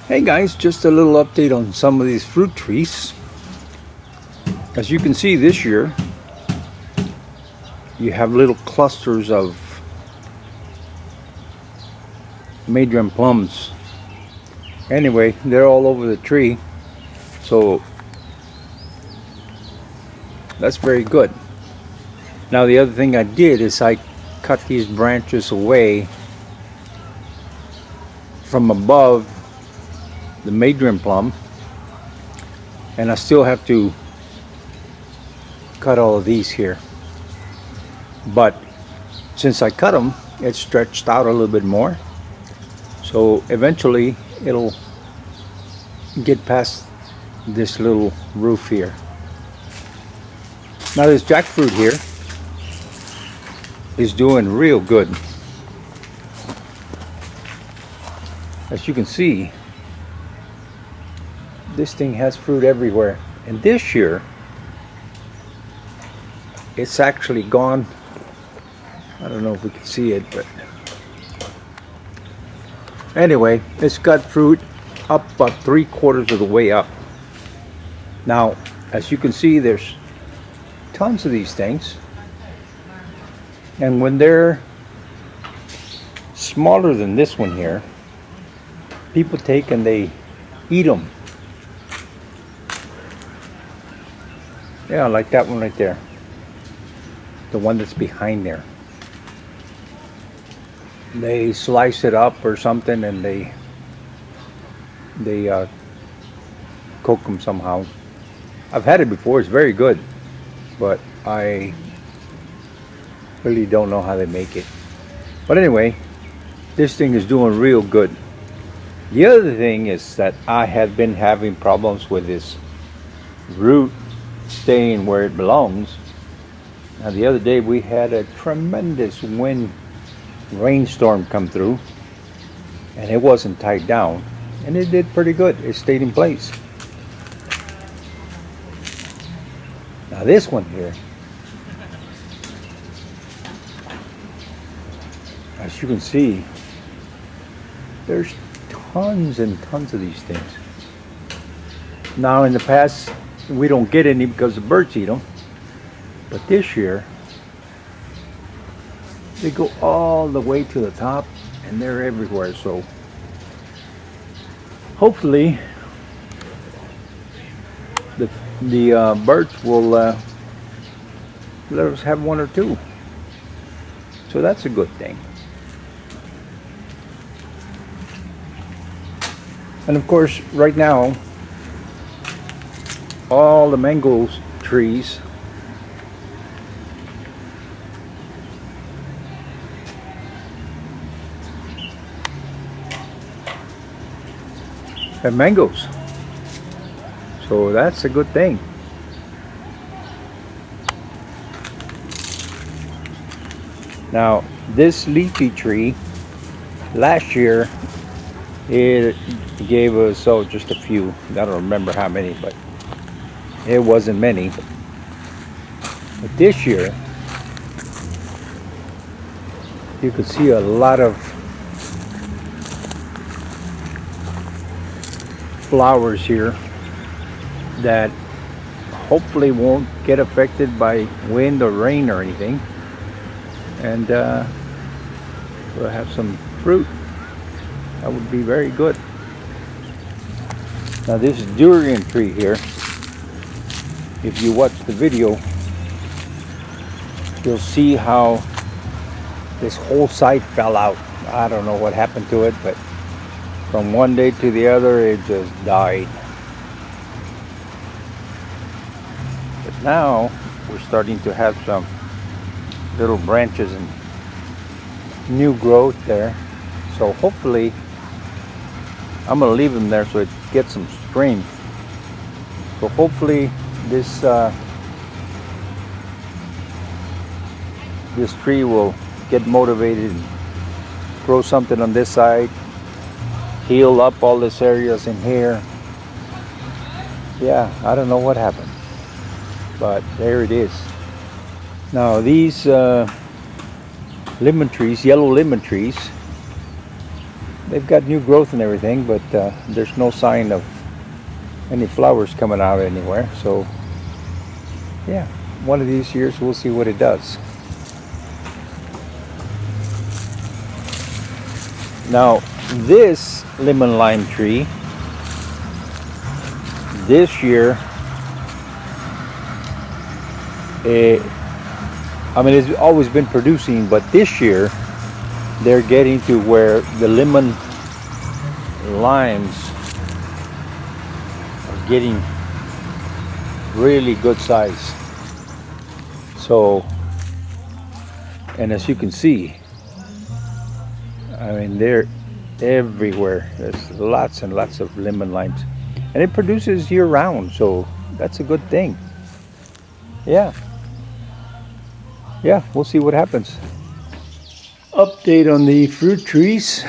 Hey guys, just a little update on some of these fruit trees. As you can see this year, you have little clusters of Madrian plums. Anyway, they're all over the tree, so that's very good. Now the other thing I did is I cut these branches away from above the Madrian plum, and I still have to cut all of these here, but since I cut them, it stretched out a little bit more, so eventually it'll get past this little roof here. Now this jackfruit here is doing real good. As you can see, this thing has fruit everywhere, and this year it's actually gone. I don't know if we can see it, but anyway, it's got fruit up about 3/4 of the way up. Now, as you can see, there's tons of these things, and when they're smaller than this one here, people take and they eat them. Yeah, like that one right there, the one that's behind there. They slice it up or something, and they cook them somehow. I've had it before, it's very good, but I really don't know how they make it. But anyway, this thing is doing real good. The other thing is that I have been having problems with this root staying where it belongs. Now the other day we had a tremendous rainstorm come through, and it wasn't tied down, and it did pretty good. It stayed in place. Now this one here, as you can see, there's tons and tons of these things. Now in the past we don't get any because the birds eat them, but this year they go all the way to the top and they're everywhere, so hopefully the birds will let us have one or two, so that's a good thing. And of course right now all the mango trees have mangoes, so that's a good thing. Now this leafy tree, last year it gave us just a few. I don't remember how many, but it wasn't many. But this year you could see a lot of flowers here that hopefully won't get affected by wind or rain or anything, and we'll have some fruit. That would be very good. Now this durian tree here, if you watch the video, you'll see how this whole side fell out. I don't know what happened to it, but from one day to the other it just died. But now we're starting to have some little branches and new growth there, so hopefully I'm gonna leave them there so it gets some strength. So hopefully this tree will get motivated and grow something on this side, heal up all these areas in here. Yeah, I don't know what happened, but there it is. Now these lemon trees, yellow lemon trees, they've got new growth and everything, but there's no sign of any flowers coming out anywhere. So yeah, one of these years we'll see what it does. Now this lemon lime tree this year, I mean, it's always been producing, but this year they're getting to where the lemon limes are getting really good size. So, and as you can see, I mean, they're everywhere. There's lots and lots of lemon limes, and it produces year round, so that's a good thing. Yeah, we'll see what happens. Update on the fruit trees.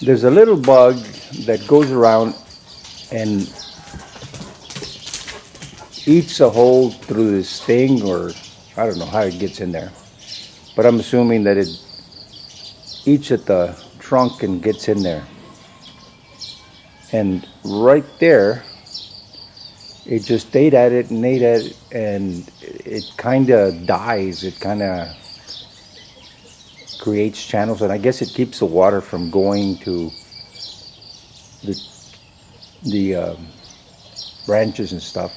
There's a little bug that goes around and eats a hole through this thing, or I don't know how it gets in there, but I'm assuming that it eats at the trunk and gets in there. And right there, it just ate at it and ate at it, and it kind of dies. It kind of creates channels, and I guess it keeps the water from going to the branches and stuff.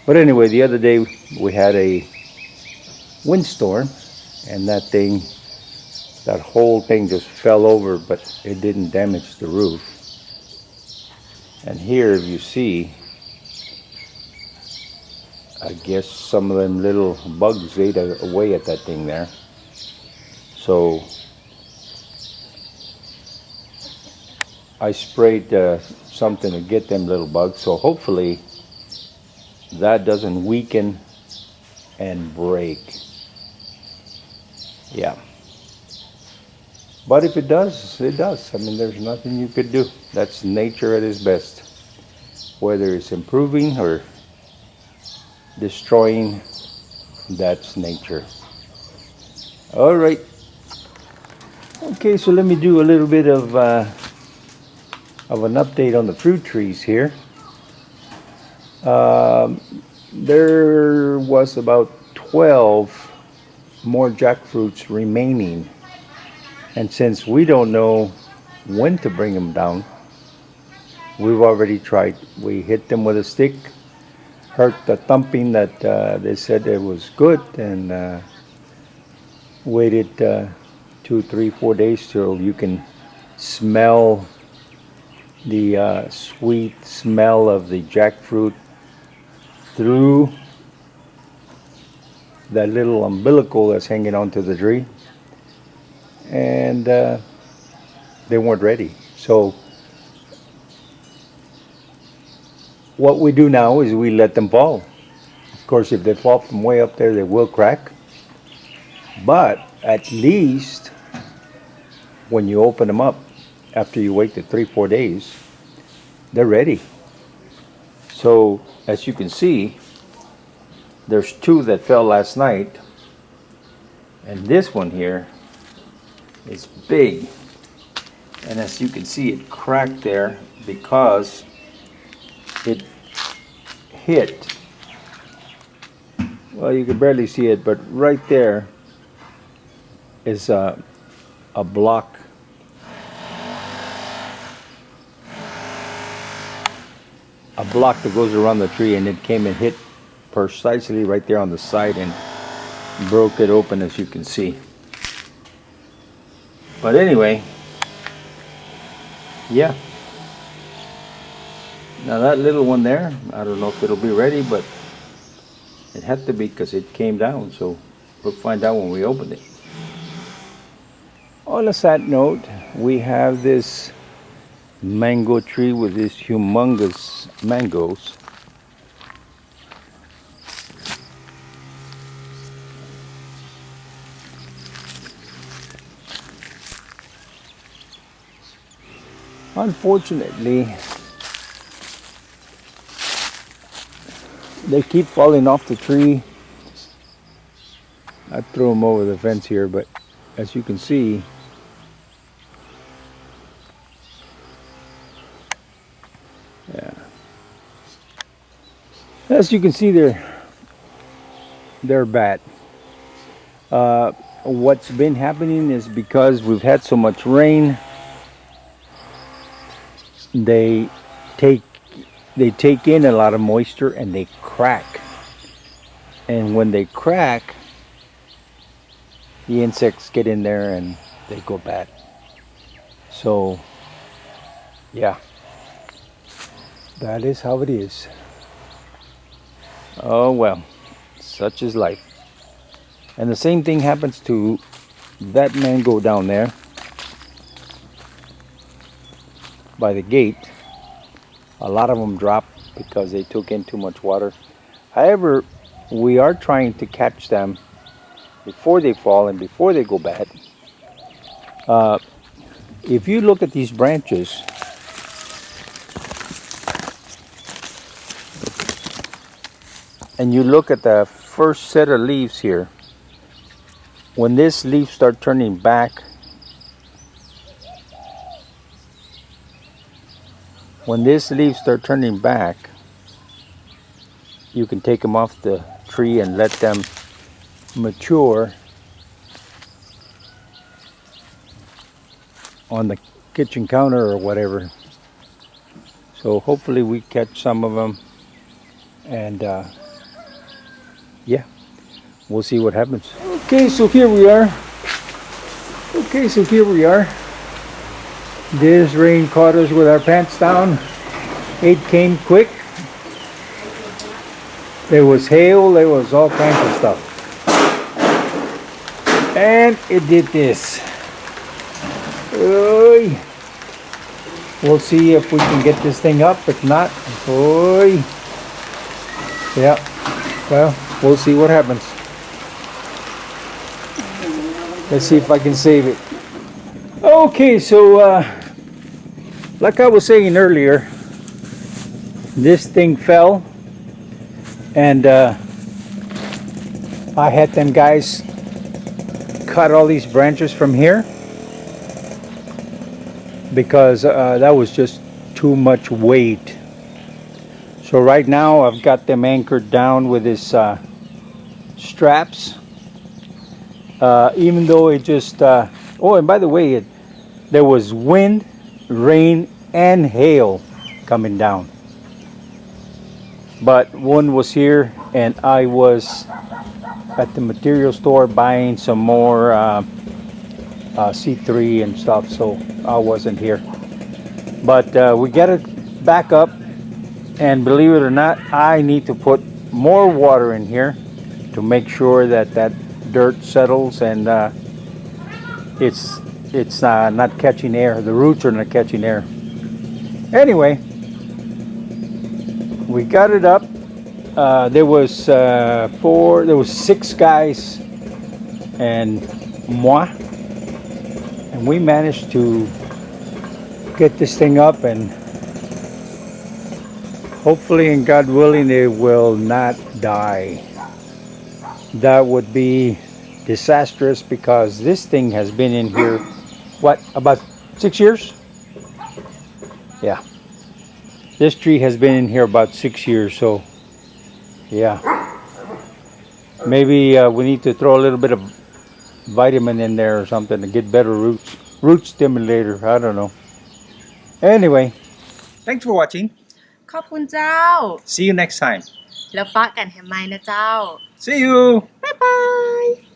But anyway, the other day we had a windstorm, and that whole thing just fell over, but it didn't damage the roof. And here you see, I guess some of them little bugs ate away at that thing there. So I sprayed something to get them little bugs. So hopefully that doesn't weaken and break. Yeah. But if it does, it does. I mean, there's nothing you could do. That's nature at its best. Whether it's improving or destroying, that's nature. All right. Okay, so let me do a little bit of an update on the fruit trees here. There was about 12 more jackfruits remaining. And since we don't know when to bring them down, we've already tried. We hit them with a stick, heard the thumping that they said it was good, and waited 2, 3, 4 days till you can smell the sweet smell of the jackfruit through that little umbilical that's hanging onto the tree. And they weren't ready. So what we do now is we let them fall. Of course, if they fall from way up there, they will crack. But at least when you open them up, after you wait the 3-4 days, they're ready. So as you can see, there's 2 that fell last night, and this one here is big, and as you can see, it cracked there because it hit, well, you can barely see it, but right there is a block. A block that goes around the tree, and it came and hit precisely right there on the side and broke it open, as you can see. But anyway, yeah. Now that little one there, I don't know if it'll be ready, but it had to be because it came down, so we'll find out when we open it. On a sad note, we have this mango tree with these humongous mangoes. Unfortunately, they keep falling off the tree. I threw them over the fence here, but as you can see, As you can see, they're bad. What's been happening is because we've had so much rain, they take in a lot of moisture and they crack. And when they crack, the insects get in there and they go bad. So, yeah, that is how it is. Oh well, such is life. And the same thing happens to that mango down there by the gate. A lot of them drop because they took in too much water. However, we are trying to catch them before they fall and before they go bad. If you look at these branches, and you look at the first set of leaves here, when this leaf start turning back, you can take them off the tree and let them mature on the kitchen counter or whatever. So hopefully we catch some of them, and yeah, we'll see what happens. Okay, so here we are. This rain caught us with our pants down. It came quick. There was hail, there was all kinds of stuff. And it did this. Oy. We'll see if we can get this thing up. If not, oy. Yeah, well, we'll see what happens. Let's see if I can save it. Okay, so like I was saying earlier, this thing fell, and I had them guys cut all these branches from here because that was just too much weight. So right now I've got them anchored down with this straps, even though it just oh, and by the way, there was wind, rain, and hail coming down. But Woon was here and I was at the material store buying some more C3 and stuff, so I wasn't here. But we get it back up, and believe it or not, I need to put more water in here to make sure that that dirt settles and it's not catching air. The roots are not catching air. Anyway, we got it up. There was 6 guys and moi, and we managed to get this thing up, and hopefully and God willing it will not die. That would be disastrous because this thing has been in here, what, about 6 years? Yeah, this tree has been in here about 6 years, so yeah, maybe we need to throw a little bit of vitamin in there or something to get better roots. Root stimulator, I don't know. Anyway, thanks for watching. ขอบคุณเจ้า See you next time. แล้วปะกันแฮมไมนะเจ้า See you.บ๊ายบาย